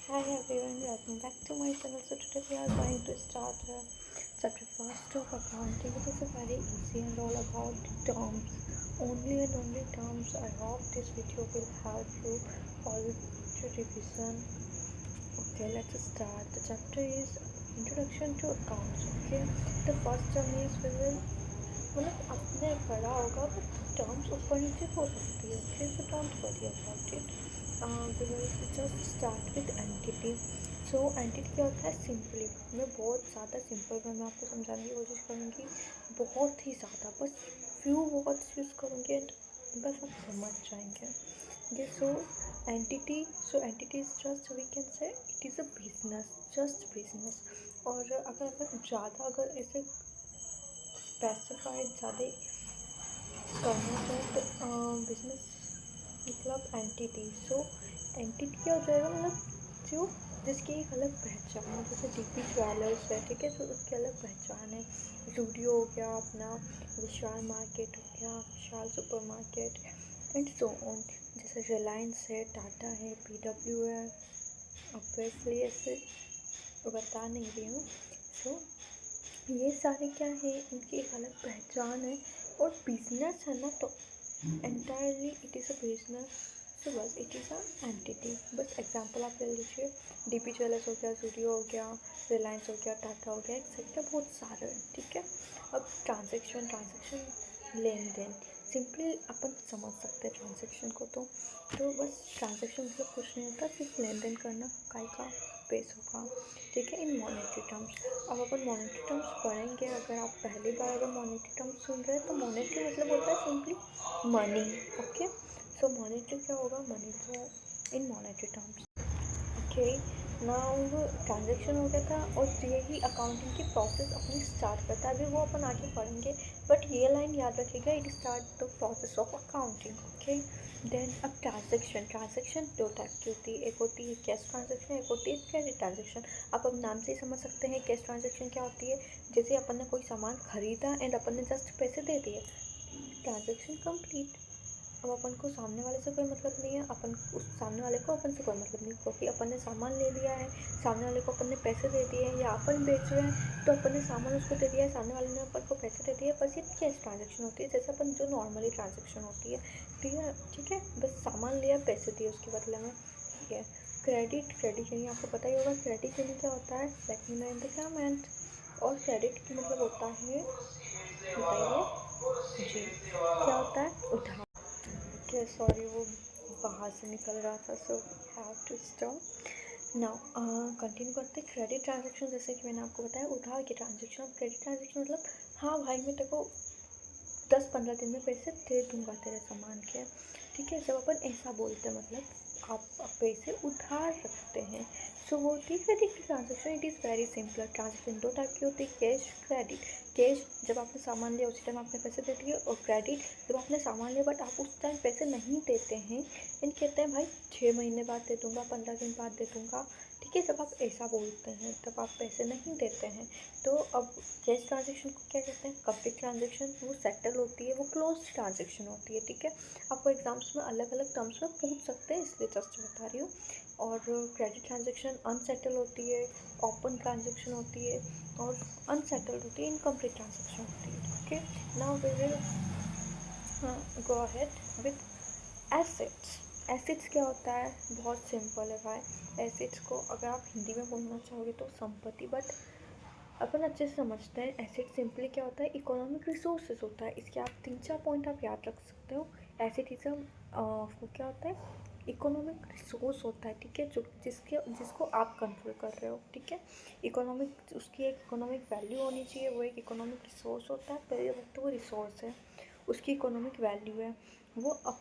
Hi everyone, welcome back to my channel. So today we are going to start chapter first of accounting. It is a very easy and all about terms, only and only terms. I hope this video will help you all to revision. Okay, let's start. The chapter is introduction to accounts. Okay, the first term is we will मतलब आपने पढ़ा होगा but terms ऊपर नीचे हो सकती है. Okay, so don't worry about it. We will just start with entity. So entity क्या होता है? सिंपली मैं बहुत ज़्यादा सिंपल में मैं आपको समझाने की कोशिश करूँगी, बहुत ही ज़्यादा, बस फ्यू वर्ड्स यूज़ करूँगी एंड बस आप समझ जाएंगे. ये entity is just we can say it is a business, just business. और अगर ज़्यादा अगर इसे स्पेसिफाइड ज़्यादा करना चाहे तो बिजनेस मतलब एंटिटी. सो एंटिटी क्या हो जाएगा? मतलब जो जिसकी एक अलग पहचान है, जैसे डीपी ज्वेलर्स है, ठीक है, तो उसकी अलग पहचान है. जूडियो हो गया अपना, विशाल मार्केट हो गया, Vishal super market and so on. जैसे रिलायंस है, टाटा है, पीडब्ल्यू है. ऑब्वियसली ऐसे बता नहीं रही हूँ. सो ये सारे क्या है, इनकी एक अलग पहचान है. और बिजनेस है ना, तो entirely it is a business. So बस इट इज़ अ एंटिटी. बस एग्जांपल आप ले लीजिए, डीपी ज्वेलर्स हो गया, जूडियो हो गया, रिलायंस हो गया, टाटा हो गया, एक्सेट्रा बहुत सारे हैं, ठीक है. अब ट्रांजेक्शन लेन देन सिंपली अपन समझ सकते हैं ट्रांजेक्शन को. तो बस ट्रांजेक्शन मतलब कुछ नहीं होता, सिर्फ लेन देन करना काय का, पैसों का, ठीक है, इन मॉनेटरी टर्म्स. अब अपन मॉनेटरी टर्म्स पढ़ेंगे. अगर आप पहली बार अगर मॉनेटरी टर्म्स सुन रहे हैं तो मॉनेटरी मतलब होता है simply money. Okay, so monetary क्या होगा? मनी. तो in monetary terms. Okay, now transaction हो गया था और यही अकाउंटिंग की प्रोसेस अपनी स्टार्ट करता है. अभी वो अपन आगे पढ़ेंगे, बट ये लाइन याद रखिएगा, it start the process of accounting. Okay, then अब ट्रांजेक्शन दो टाइप की होती है. एक होती है कैश ट्रांजेक्शन, एक होती है क्रेडिट ट्रांजेक्शन. आप अब नाम से ही समझ सकते हैं कैश ट्रांजेक्शन क्या होती है. जैसे अपन ने कोई सामान खरीदा एंड अपन ने जस्ट पैसे दे दिए, ट्रांजेक्शन कंप्लीट. अब अपन को सामने वाले से कोई मतलब नहीं है, अपन उस सामने वाले को अपन से कोई मतलब नहीं, क्योंकि अपन ने सामान ले लिया है, सामने वाले को अपन ने पैसे दे दिए हैं, या अपन बेच रहे हैं तो अपन ने सामान उसको दे दिया है, सामने वाले ने अपन को पैसे दे दिए. बस ये कैश ट्रांजेक्शन होती है, जैसे अपन जो नॉर्मली ट्रांजेक्शन होती है. ठीक है, बस सामान लिया, पैसे दिए उसके बदले में, ठीक है. क्रेडिट यानी आपको पता ही होगा क्रेडिट यानी क्या होता है. Let me know in the comment. और क्रेडिट की मतलब होता है, बताइए जी, क्या होता है? उधार. ओके, सॉरी वो बाहर से निकल रहा था, so have to stop now. Continue करते. क्रेडिट ट्रांजेक्शन, जैसे कि मैंने आपको बताया, उधार की ट्रांजेक्शन. क्रेडिट ट्रांजेक्शन मतलब हाँ भाई मैं तेरे को 10-15 दिन में पैसे दे दूँगा तेरे सामान के, ठीक है. जब अपन ऐसा बोलते हैं मतलब आप पैसे उधार रखते हैं, सो वो होती है credit transaction. It is very simple. Transaction दो टाइप की होती है, कैश, क्रेडिट. कैश जब आपने सामान लिया उसी टाइम आपने पैसे दे दिए, और क्रेडिट जब आपने सामान लिया बट आप उस टाइम पैसे नहीं देते हैं एंड कहते हैं भाई 6 महीने बाद दे दूँगा, 15 दिन बाद दे दूँगा, ठीक है. जब आप ऐसा बोलते हैं तब आप पैसे नहीं देते हैं. तो अब कैश ट्रांजेक्शन को क्या कहते हैं? Complete transaction. वो सेटल होती है, वो क्लोज ट्रांजेक्शन होती है, ठीक है. आपको एग्जाम्स में अलग अलग टर्म्स में पूछ सकते हैं, इसलिए जस्ट बता रही हूँ. और क्रेडिट ट्रांजेक्शन अनसेटल होती है, ओपन ट्रांजेक्शन होती है, और अनसेटल्ड होती है, इनकम्प्लीट ट्रांजेक्शन होती है. Okay, now we will go ahead with assets. Assets क्या होता है? बहुत सिंपल है भाई. एसेट्स को अगर आप हिंदी में बोलना चाहोगे तो संपत्ति, बट अपन अच्छे से समझते हैं. एसेट सिंपली क्या होता है? इकोनॉमिक रिसोर्सेज होता है. इसके आप 3-4 पॉइंट आप याद रख सकते हो. एसेट इज वो क्या होता है? इकोनॉमिक रिसोर्स होता है, ठीक है, जो जिसको आप कंट्रोल कर रहे हो, ठीक है. इकोनॉमिक, उसकी एक इकोनॉमिक वैल्यू होनी चाहिए. वो एक इकोनॉमिक रिसोर्स होता है. पहले वक्त तो वो रिसोर्स है, उसकी इकोनॉमिक वैल्यू है, वो आप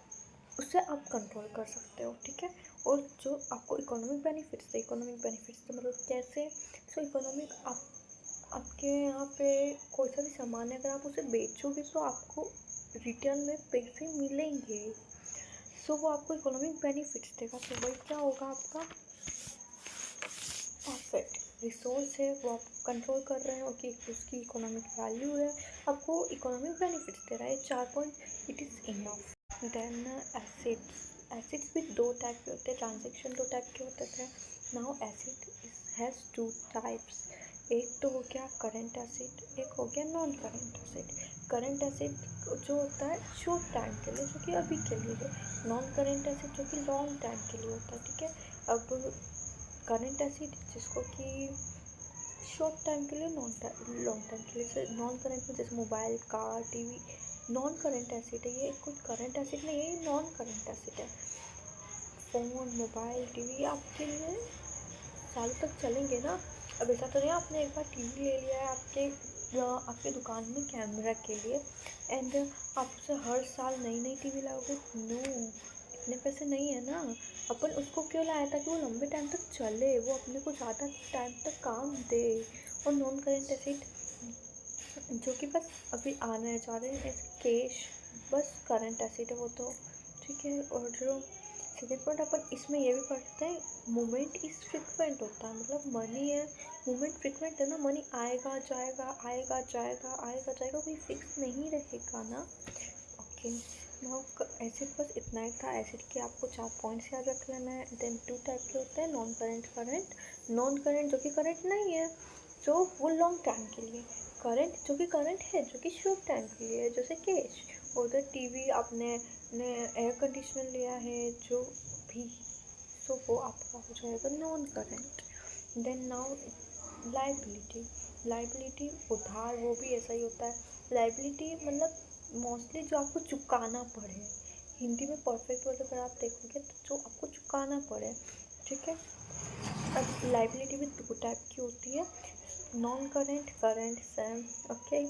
उससे आप कंट्रोल कर सकते हो, ठीक है. और जो आपको इकोनॉमिक बेनिफिट्स तो मतलब कैसे? सो इकोनॉमिक आपके यहाँ पे कोई सा भी सामान है, अगर आप उसे बेचोगे तो आपको रिटर्न में पैसे मिलेंगे. सो वो आपको इकोनॉमिक बेनिफिट्स देगा. तो वही क्या होगा? आपका एसेट. रिसोर्स है, वो आप कंट्रोल कर रहे हो कि उसकी इकोनॉमिक वैल्यू है, आपको इकोनॉमिक बेनिफिट्स दे रहा है. 4 point it is enough. Then assets. Assets भी दो टाइप के होते हैं, ट्रांजेक्शन दो टाइप के होते थे। Now acid has two types, एक तो हो गया करंट एसिड, एक हो गया non current acid. Current acid जो होता है शॉर्ट टाइम के लिए, जो कि अभी के लिए है। नॉन करंट एसिड जो कि लॉन्ग टाइम के लिए होता है, ठीक है। अब करंट एसिड जिसको कि शॉर्ट टाइम के लिए, लॉन्ग टाइम के लिए। नॉन करंट में जैसे mobile, car, TV non current acid है। ये कोई करंट एसिड नहीं है, ये नॉन करंट एसिड है। फ़ोन, मोबाइल, टीवी आपके लिए सालों तक चलेंगे ना। अब ऐसा तो नहीं आपने एक बार टीवी ले लिया है आपके दुकान में कैमरा के लिए एंड आपसे हर साल नई नई टीवी लाओगे। नो, इतने पैसे नहीं है ना। अपन उसको क्यों लाया था कि वो लंबे टाइम तक चले, वो अपने को ज़्यादा टाइम तक काम दे। और नॉन करेंट एसिड जो कि बस अभी आने जा रहे हैं कैश, बस करंट एसिड है वो तो, ठीक है। और जो सेकेंड पॉइंट अपन इसमें ये भी पढ़ते हैं, मूवमेंट इज़ फ्रिक्वेंट होता है, मतलब मनी है, मूवमेंट फ्रिक्वेंट है ना। मनी आएगा जाएगा, आएगा जाएगा, आएगा जाएगा, कोई फिक्स नहीं रहेगा ना। ओके, नाउ एसिड बस इतना ही था। एसिड के आपको 4 पॉइंट्स याद रख लेना है। देन 2 टाइप के होते हैं, non current, current. Non current जो कि करंट नहीं है, जो वो लॉन्ग टाइम के लिए। करंट जो कि करंट है, जो कि शॉर्ट टाइम के लिए, जैसे कैश। उधर टीवी आपने ने एयर कंडीशनर लिया है जो भी, सो वो आपका हो जाएगा non current. Then now liability. Liability उधार, वो भी ऐसा ही होता है। लाइबिलिटी मतलब मोस्टली जो आपको चुकाना पड़े, हिंदी में परफेक्ट वर्ड अगर आप देखोगे तो जो आपको चुकाना पड़े, ठीक है। अब लाइबिलिटी भी दो टाइप की होती है, non current, current, same. Okay,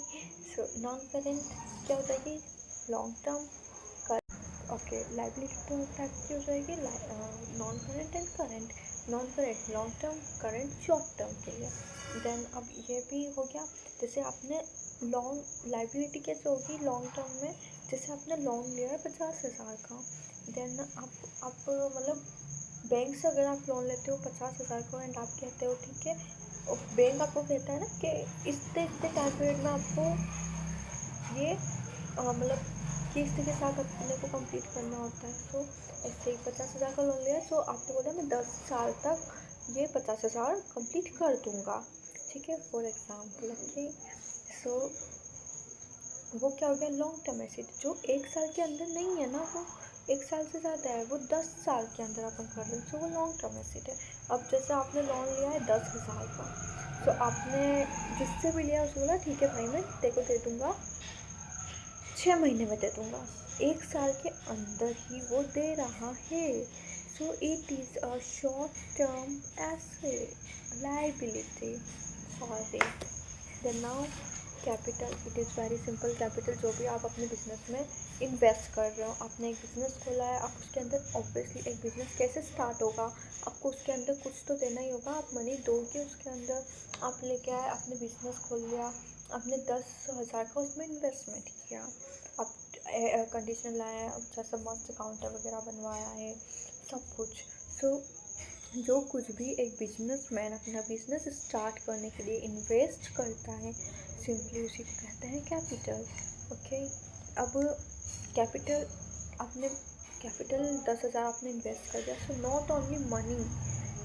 so non current क्या हो जाएगी, लॉन्ग टर्म। ओके, लाइबिलिटी तो टाइप की हो जाएगी, non current and current. Non current long term, current short term के लिए। देन अब ये भी हो गया, जैसे आपने लॉन्ग लाइबिलिटी कैसे होगी लॉन्ग टर्म में, जैसे आपने लोन लिया है 50,000 का। देन आप मतलब बैंक से अगर आप लोन लेते हो 50,000 का एंड आप कहते हो ठीक है, और बैंक आपको कहता है ना कि इतने इतने टाइम पीरियड में आपको ये मतलब किस्त के साथ अपने को कंप्लीट करना होता है। सो ऐसे ही 50,000 का लोन लिया, सो आपने बोला मैं 10 साल तक ये 50,000 कंप्लीट कर दूंगा, ठीक है, फॉर एग्जाम्पल। ओके, सो वो क्या हो गया, लॉन्ग टर्म एसिड। जो एक साल के अंदर नहीं है ना, वो एक साल से ज़्यादा है, वो 10 साल के अंदर अपन कर दें, सो वो लॉन्ग टर्म एसिड है। अब जैसे आपने लोन लिया है 10,000 का, सो आपने जिससे भी लिया उसको बोला ठीक है भाई मैं तेरे को दे दूँगा 6 महीने में दे दूँगा, एक साल के अंदर ही वो दे रहा है। So it is a short term asset liability, sorry. Then now capital, it is very simple. Capital जो भी आप अपने बिजनेस में इन्वेस्ट कर रहे हो, आपने एक बिज़नेस खोला है, आप उसके अंदर ऑब्वियसली एक बिज़नेस कैसे स्टार्ट होगा, आपको उसके अंदर कुछ तो देना ही होगा, आप मनी दोगे उसके अंदर। आप लेके आए, आपने बिज़नेस खोल लिया, आपने 10,000 का उसमें इन्वेस्टमेंट किया, आप एयर कंडीशनर लाया, अच्छा सा मस्त काउंटर वगैरह बनवाया है, सब कुछ। सो जो कुछ भी एक बिजनेसमैन अपना बिजनेस स्टार्ट करने के लिए इन्वेस्ट करता है, सिंपली उसी को कहते हैं कैपिटल। ओके, अब कैपिटल आपने कैपिटल 10,000 आपने इन्वेस्ट कर दिया, so not only money,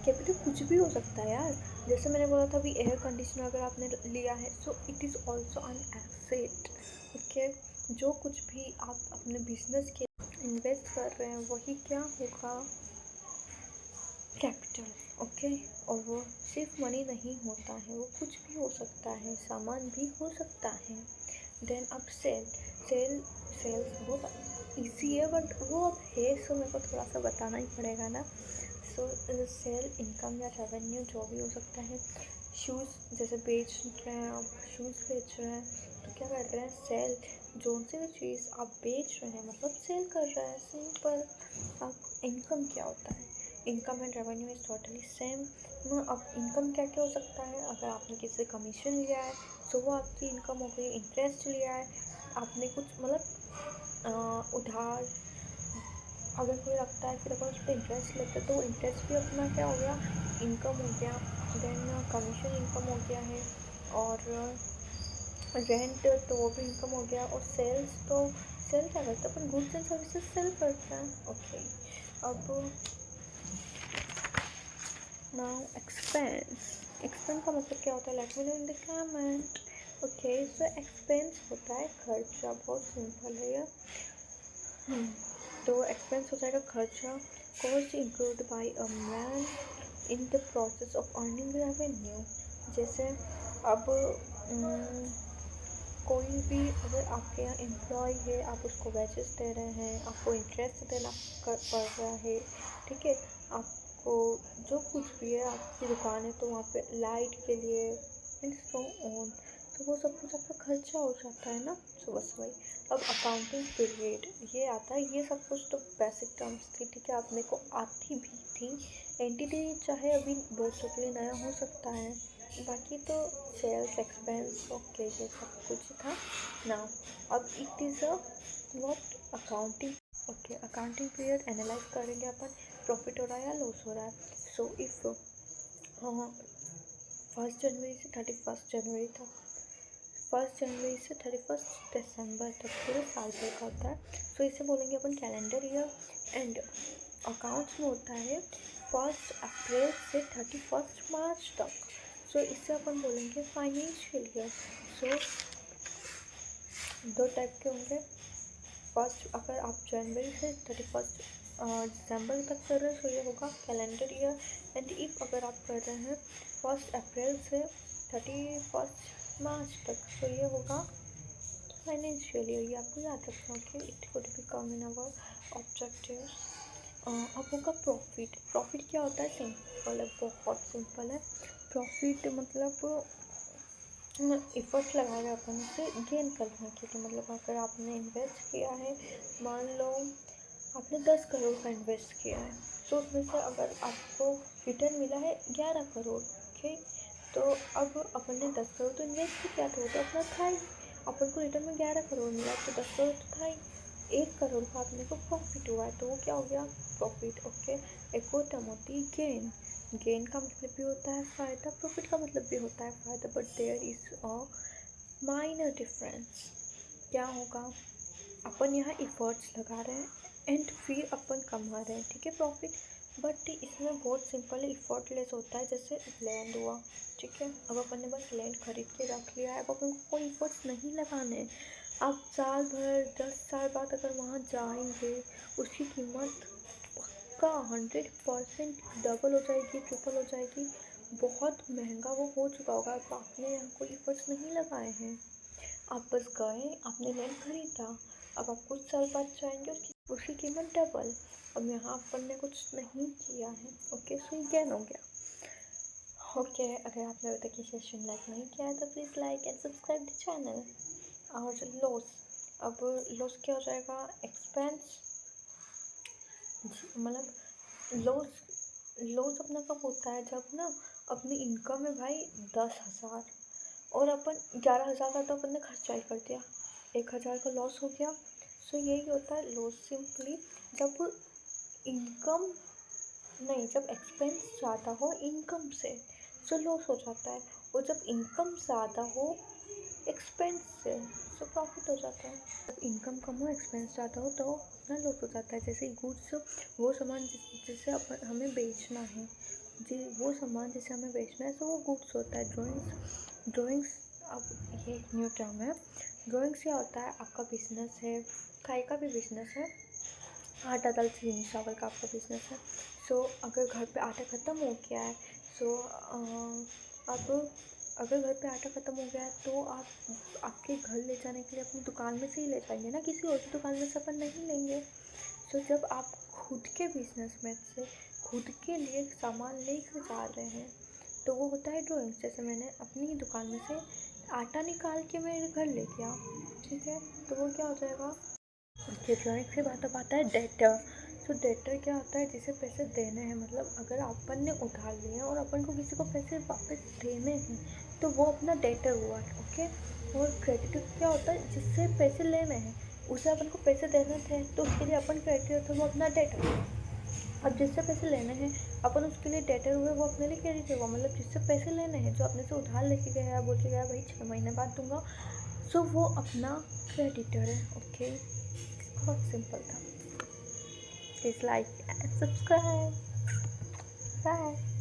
capital कुछ भी हो सकता है यार। जैसे मैंने बोला था अभी एयर कंडीशनर अगर आपने लिया है, so it is also an asset. Okay, जो कुछ भी आप अपने बिजनेस के इन्वेस्ट कर रहे हैं वही क्या होगा, कैपिटल। ओके, और वो सिर्फ मनी नहीं होता है, वो कुछ भी हो सकता है, सामान भी हो सकता है। देन अब सेल्स बहुत ईजी है बट वो अब है, सो मेरे को थोड़ा सा बताना ही पड़ेगा ना। सो सेल इनकम या रेवेन्यू जो भी हो सकता है। शूज़ जैसे बेच रहे हैं आप, शूज़ बेच रहे हैं तो क्या कर रहे हैं, सेल। जो से भी चीज़ आप बेच रहे हैं मतलब सेल कर रहे हैं, सिंपल। अब इनकम क्या होता है, income and revenue is totally same. अब इनकम क्या क्या हो सकता है, अगर आपने किसी से कमीशन लिया है तो वो आपकी इनकम हो गई। इंटरेस्ट लिया है आपने कुछ मतलब उधार अगर कोई रखता है, फिर अपन उस पर इंटरेस्ट लेते हैं तो इंटरेस्ट भी अपना क्या हो गया, इनकम हो गया। देन कमीशन इनकम हो गया है, और रेंट तो वो भी इनकम हो गया। और सेल्स तो सेल क्या करते हैं अपन, गुड्स एंड सर्विसेज सेल करते हैं। ओके, अब नाउ एक्सपेंस का मतलब क्या होता है, let me know in the comment. Okay, so expense होता है खर्चा, बहुत सिंपल है ये। तो एक्सपेंस हो जाएगा खर्चा, cost include by a man in the process of earning revenue. जैसे अब कोई भी अगर आपके यहाँ एम्प्लॉय है, आप उसको वेजेस दे रहे हैं, आपको इंटरेस्ट देना पड़ रहा है, ठीक है, आपको जो कुछ भी है, आपकी दुकान है तो वहाँ पे लाइट के लिए एंड सो ऑन, तो वो सब कुछ आपका खर्चा हो जाता है ना। सो बस वही। अब अकाउंटिंग पीरियड ये आता है, ये सब कुछ तो बेसिक टर्म्स थी, ठीक है, अपने को आती भी थी। एंटिटी चाहे अभी वर्षों के लिए नया हो सकता है, बाकी तो सेल्स एक्सपेंस ओके ये सब कुछ था ना। अब it is a what accounting. Okay, accounting period analyse करेंगे अपन, प्रॉफिट हो रहा है या लॉस हो रहा है। सो इफ 1 जनवरी से 31 जनवरी तक, 1 जनवरी से 31 दिसंबर तक पूरे साल भर का होता है। सो इसे बोलेंगे अपन कैलेंडर ईयर। एंड अकाउंट्स में होता है 1 अप्रैल से 31 मार्च तक। सो इससे अपन बोलेंगे फाइनेंशियल ईयर। सो 2 टाइप के होंगे। फर्स्ट, अगर आप जनवरी से 31 दिसंबर तक कर रहे हैं तो ये होगा कैलेंडर ईयर। एंड इफ अगर आप कर रहे हैं 1 अप्रैल से 31 मार्च तक तो ये होगा फाइनेंशियल ईयर। ये आपको याद रखना। Okay, it could be come in our objective. अब होगा प्रॉफिट। प्रॉफिट क्या होता है, सिंपल है, बहुत सिंपल है। प्रॉफिट मतलब एफर्ट लगा रहे अपन उसे गेन करने के लिए। मतलब अगर आपने इन्वेस्ट किया है, मान लो आपने 10 करोड़ का इन्वेस्ट किया है, तो उसमें से अगर आपको रिटर्न मिला है 11 करोड़, ओके, तो अब अपन ने 10 करोड़ तो इन्वेस्ट ही किया था, वो तो अपना था ही, अपन को रिटर्न में 11 करोड़ मिला, तो 10 करोड़ तो था ही, 1 करोड़ का अपने को प्रॉफिट हुआ है, तो वो क्या हो गया, प्रॉफिट। ओके, एक और टर्म होती है गेन। गेन का मतलब भी होता है फ़ायदा, प्रॉफिट का मतलब भी होता है फ़ायदा, but there is a minor difference. क्या होगा, अपन यहाँ इफ़र्ट्स लगा रहे हैं एंड फिर अपन कमा रहे हैं, ठीक है, प्रॉफिट, बट इसमें बहुत सिंपल है, इफ़र्टलेस होता है। जैसे लैंड हुआ, ठीक है, अब अपन ने बस लैंड खरीद के रख लिया है, अब अपन को कोई इफ़र्ट्स नहीं लगाने। आप साल भर 10 साल बाद अगर वहाँ जाएंगे, उसकी कीमत का 100% डबल हो जाएगी, ट्रिपल हो जाएगी, बहुत महंगा वो हो चुका होगा। अब आपने यहाँ कोई एफर्ट्स नहीं लगाए हैं, आप बस गए, आपने लैंड खरीदा, अब आप कुछ साल बाद जाएंगे, उसकी कीमत डबल। अब यहाँ अपन ने कुछ नहीं किया है। ओके, सो ये गेन हो गया। ओके, अगर आपने अभी तक ये सेशन लाइक नहीं किया है तो please like and subscribe the channel. और लॉस, अब लॉस क्या हो जाएगा, एक्सपेंस, मतलब लॉस। लॉस अपना कब होता है, जब ना अपनी इनकम है भाई 10,000 और अपन 11,000 का तो अपन ने खर्चा ही कर दिया, 1,000 का लॉस हो गया। सो यही होता है लॉस, सिंपली जब इनकम नहीं, जब एक्सपेंस ज़्यादा हो इनकम से, सो लॉस हो जाता है, और जब इनकम ज़्यादा हो एक्सपेंस से, सो प्रॉफिट हो जाता है। जब इनकम कम हो एक्सपेंस ज़्यादा हो तो अपना लॉस हो जाता है। जैसे गुड्स, वो सामान जिसे अपन हमें बेचना है, जी वो सामान जिसे हमें बेचना है, तो वो गुड्स होता है। ड्राइंग्स, अब ये एक न्यू टर्म है। ड्राइंग्स क्या होता है, आपका बिजनेस है, काय का भी बिजनेस है, आटा दाल चीनी चावल का आपका बिजनेस है। सो अगर घर पे आटा ख़त्म हो गया है, सो आप अगर घर पे आटा ख़त्म हो गया है तो आप आपके घर ले जाने के लिए अपनी दुकान में से ही ले जाएंगे ना, किसी और की दुकान में से अपन नहीं लेंगे। सो जब आप खुद के बिजनेस में से खुद के लिए सामान लेकर जा रहे हैं तो वो होता है ड्राइंग्स। जैसे मैंने अपनी ही दुकान में से आटा निकाल के मेरे घर ले गया, ठीक है, तो वो क्या हो जाएगा, कि ड्राइंग से बात अब आता है डेटर। तो डेटर क्या होता है, जिसे पैसे देने हैं, मतलब अगर अपन ने उधार लिए हैं और अपन को किसी को पैसे वापस देने हैं तो वो अपना डेटर हुआ, ओके। और क्रेडिटर क्या होता है, जिससे पैसे लेने हैं, उसे अपन को पैसे देने थे तो उसके लिए अपन क्रेडिटर थे, वो अपना डेटर हुआ। अब जिससे पैसे लेने हैं अपन उसके लिए डेटर हुए, वो अपने लिए क्रेडिटर हुआ। मतलब जिससे पैसे लेने हैं, जो अपने से उधार लेके गया, बोल के गया भाई 6 महीने बाद दूंगा, सो वो अपना क्रेडिटर है। ओके, बहुत सिंपल था। Please like and subscribe. Bye.